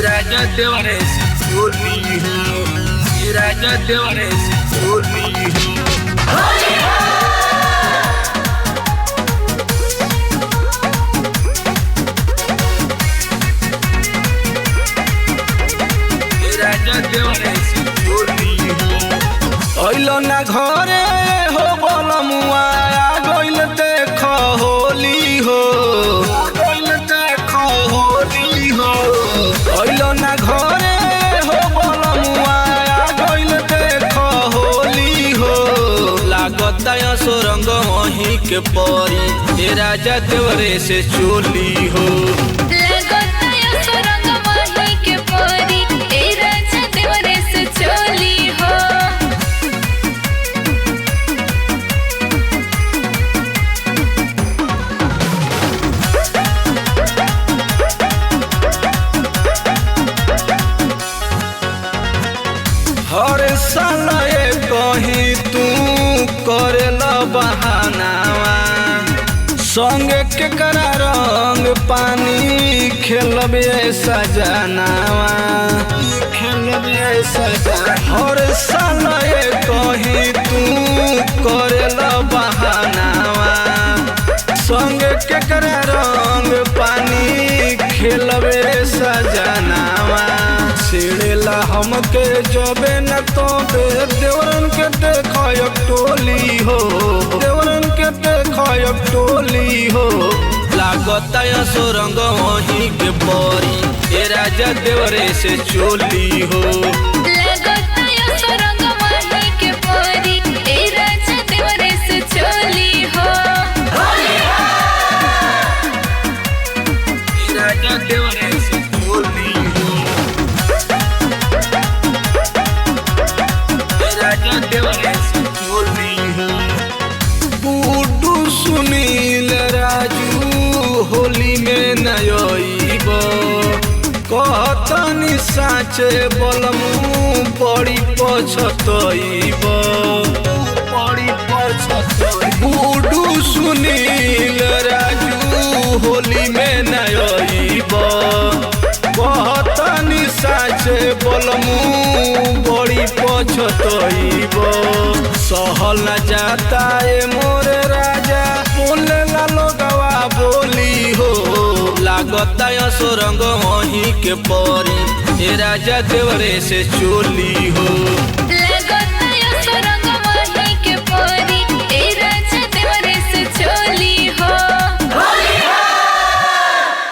राजा देवरे से चोली हो, राजा देवरे से चोली हो। राजा देवरे से चोली हो। अइलो ना घरे हो बलमुआ गइल देख होली हो, गइल देख होली हो। अइलो ना घरे हो बलमुआ गइल देख होली हो। लागत सुरंग वहीं के परी ए राजा देवरे से चोली हो। हर साल कहीं तू करेला बहानावा, संगे के करा रंग पानी खेलबे सजनावा, खेलबे सजना। हर साल कहीं तू करेला बहानावा, संगे के करा रंग पानी खेलबे सजनावा। सिड़ेला हमके जबे न तोबे देवरन के देखायब टोली हो, देवरन के देखायब टोली हो। लागत सुरंग वहीं के परी ए राजा देवरे से चोली हो। राजा देवरे से चोली हो, राजा देवरे से चोली हो। बूडू सुनील राजू होली में नयब, कहतनी साचे बलमू बड़ी पछतइब, बड़ी पछतइब। बूडू सुनील राजू होली में नयब, कहतनी साचे बलमू बड़ी पछतइब। सहल न जाता ए मोरे राजा बोले ला लोगवा बोली हो। लागत सुरंग वहीं के परी ए राजा देवरे से चोली हो।